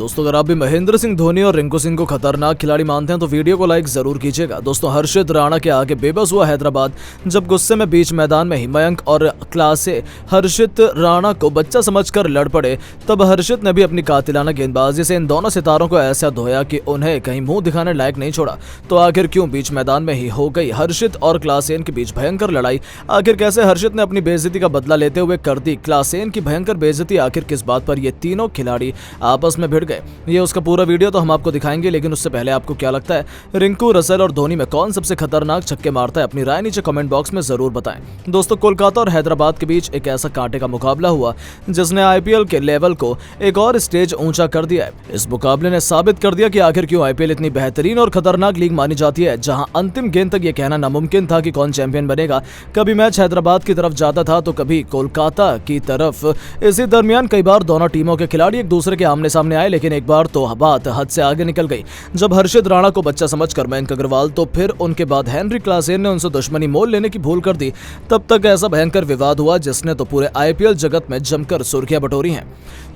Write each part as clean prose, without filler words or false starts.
दोस्तों अगर आप भी महेंद्र सिंह धोनी और रिंकू सिंह को खतरनाक खिलाड़ी मानते हैं तो वीडियो को लाइक जरूर कीजिएगा। दोस्तों हर्षित राणा के आगे बेबस हुआ हैदराबाद जब गुस्से में बीच मैदान में ही मयंक और क्लासे हर्षित राणा को बच्चा समझकर लड़ पड़े। तब हर्षित ने भी अपनी कातिलाना गेंदबाजी से इन दोनों सितारों को ऐसा धोया कि उन्हें कहीं मुंह दिखाने लायक नहीं छोड़ा। तो आखिर क्यों बीच मैदान में ही हो गई हर्षित और क्लासेन के बीच भयंकर लड़ाई? आखिर कैसे हर्षित ने अपनी बेइज्जती का बदला लेते हुए कर दी क्लासेन की भयंकर बेइज्जती? आखिर किस बात पर ये तीनों खिलाड़ी आपस में भिड़ गए? ये उसका पूरा वीडियो तो हम आपको दिखाएंगे, लेकिन उससे पहले आपको क्या लगता है रिंकू, रसेल और धोनी में कौन सबसे खतरनाक छक्के मारता है? अपनी राय नीचे कमेंट बॉक्स में जरूर बताएं। दोस्तों कोलकाता और हैदराबाद के बीच एक ऐसा कांटे का मुकाबला हुआ जिसने आईपीएल के लेवल को एक और स्टेज ऊंचा कर दिया है। इस मुकाबले ने साबित कर दिया कि आखिर क्यों आईपीएल इतनी बेहतरीन और खतरनाक लीग मानी जाती है, जहां अंतिम गेंद तक ये कहना नामुमकिन था कि कौन चैंपियन बनेगा। कभी मैच हैदराबाद की तरफ जाता था तो कभी कोलकाता की तरफ। इसी दरमियान कई बार दोनों टीमों के खिलाड़ी एक दूसरे के आमने सामने आए, लेकिन एक बार तो बात हद से आगे निकल गई जब हर्षित राणा को बच्चा समझकर मयंक अग्रवाल, तो फिर उनके बाद हेनरी क्लासेन ने उनसे दुश्मनी मोल लेने की भूल कर दी। तब तक ऐसा भयंकर विवाद हुआ जिसने तो पूरे आईपीएल जगत में जमकर सुर्खियां बटोरी हैं।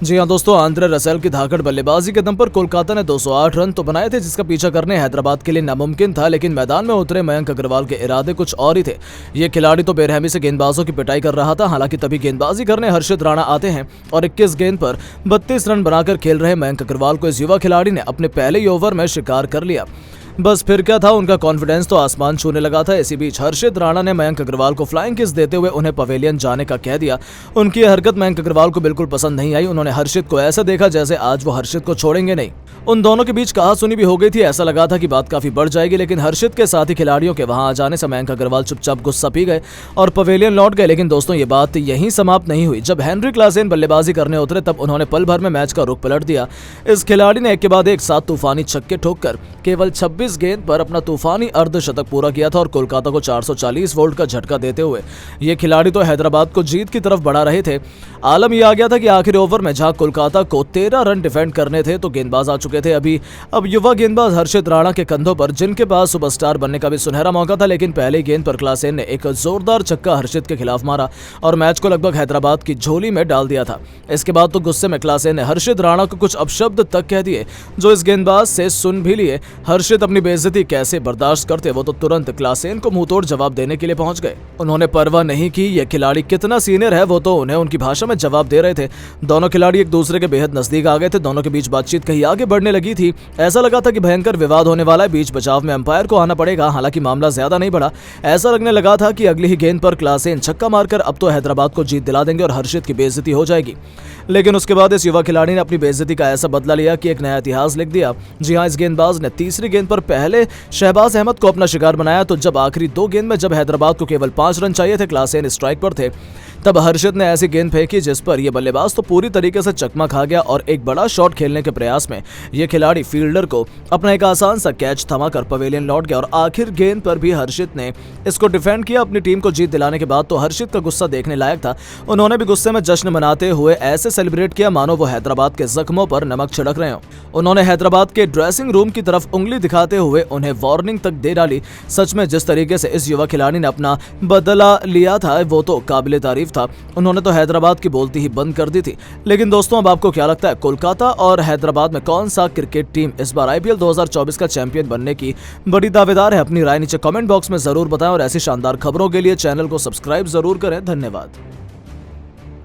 जी हां दोस्तों, आंद्रे रसेल की धाकड़ बल्लेबाजी के दम पर कोलकाता ने 208 रन तो बनाए थे, जिसका पीछा करने हैदराबाद के लिए नामुमकिन था। लेकिन मैदान में उतरे मयंक अग्रवाल के इरादे कुछ और ही थे। ये खिलाड़ी तो बेरहमी से गेंदबाजों की पिटाई कर रहा था। हालांकि तभी गेंदबाजी करने हर्षित राणा आते हैं और 21 गेंद पर 32 रन बनाकर खेल रहे मयंक अग्रवाल को इस युवा खिलाड़ी ने अपने पहले ही ओवर में शिकार कर लिया। बस फिर क्या था, उनका कॉन्फिडेंस तो आसमान छूने लगा था। इसी बीच हर्षित राणा ने मयंक अग्रवाल को फ्लाइंग किस देते हुए उन्हें पवेलियन जाने का कह दिया। उनकी यह हरकत मयंक अग्रवाल को बिल्कुल पसंद नहीं आई। उन्होंने हर्षित को ऐसा देखा जैसे आज वो हर्षित को छोड़ेंगे नहीं। उन दोनों के बीच कहासुनी भी हो गई थी। ऐसा लगा था कि बात काफी बढ़ जाएगी, लेकिन हर्षित के साथी खिलाड़ियों के वहां आ जाने से मयंक अग्रवाल चुपचाप गुस्सा पी गए और पवेलियन लौट गए। लेकिन दोस्तों ये बात यहीं समाप्त नहीं हुई। जब हेनरी क्लासेन बल्लेबाजी करने उतरे तब उन्होंने पल भर में मैच का रुख पलट दिया। इस खिलाड़ी ने एक के बाद एक 7 तूफानी छक्के ठोककर केवल 26 गेंद पर अपना तूफानी अर्धशतक पूरा किया था और कोलकाता को 440 वोल्ट का झटका देते हुए ये खिलाड़ी तो हैदराबाद को जीत की तरफ बढ़ा रहे थे। आलम यह आ गया था कि आखिरी ओवर में जहां कोलकाता को 13 रन डिफेंड करने थे तो गेंदबाज आ चुके थे। अब युवा गेंदबाज हर्षित राणा के कंधों पर, जिनके पास सुपरस्टार बनने का भी सुनहरा मौका था। लेकिन पहले गेंद पर क्लासेन ने एक जोरदार छक्का हर्षित के खिलाफ मारा और मैच को लगभग हैदराबाद की झोली में डाल दिया था। इसके बाद तो गुस्से में क्लासेन ने हर्षित राणा को कुछ अपशब्द तक कह दिए जो इस गेंदबाज से सुन भी लिए। हर्षित अपनी बेइज्जती कैसे बर्दाश्त करते, वो तो तुरंत क्लासेन को मुंहतोड़ जवाब देने के लिए पहुंच गए। उन्होंने परवाह नहीं की ये खिलाड़ी कितना सीनियर है, वो तो उन्हें उनकी भाषा में जवाब दे रहे थे। दोनों खिलाड़ी एक दूसरे के बेहद नजदीक आ गए थे। दोनों के बीच बातचीत कहीं आगे बढ़ने लगी थी। ऐसा लगा था कि भयंकर विवाद होने वाला है। बीच बचाव में अंपायर को आना पड़ेगा। हालांकि मामला ज्यादा नहीं बढ़ा। ऐसा लगने लगा था कि अगली ही गेंद पर क्लासेन छक्का मारकर अब तो हैदराबाद को जीत दिला देंगे और हर्षित की बेइज्जती हो जाएगी। लेकिन उसके बाद इस युवा खिलाड़ी ने अपनी बेइज्जती का ऐसा बदला लिया कि एक नया इतिहास लिख दिया। जी हां, इस गेंदबाज ने तीसरी गेंद पर पहले शहबाज अहमद को अपना शिकार बनाया। तो जब आखिरी 2 गेंद में जब हैदराबाद को केवल 5 रन चाहिए थे, क्लासेन स्ट्राइक पर थे, तब हर्षित ने ऐसी गेंद फेंकी जिस पर यह बल्लेबाज तो पूरी तरीके से चकमा खा गया और एक बड़ा शॉट खेलने के प्रयास में यह खिलाड़ी फील्डर को अपना एक आसान सा कैच थमाकर पवेलियन लौट गया और आखिर गेंद पर भी हर्षित ने इसको डिफेंड किया। अपनी टीम को जीत दिलाने के बाद तो हर्षित का गुस्सा देखने लायक था। उन्होंने भी गुस्से में जश्न मनाते हुए ऐसे सेलिब्रेट किया मानो वो हैदराबाद के जख्मों पर नमक छिड़क रहे हो। उन्होंने हैदराबाद के ड्रेसिंग रूम की तरफ उंगली दिखाते हुए उन्हें वार्निंग तक दे डाली। सच में जिस तरीके से इस युवा खिलाड़ी ने अपना बदला लिया था वो तो काबिले तारीफ था। उन्होंने तो हैदराबाद की बोलती ही बंद कर दी थी। लेकिन दोस्तों अब आपको क्या लगता है, कोलकाता और हैदराबाद में कौन सा क्रिकेट टीम इस बार आईपीएल 2024 का चैंपियन बनने की बड़ी दावेदार है? अपनी राय नीचे कमेंट बॉक्स में जरूर बताएं और ऐसी शानदार खबरों के लिए चैनल को सब्सक्राइब जरूर करें। धन्यवाद।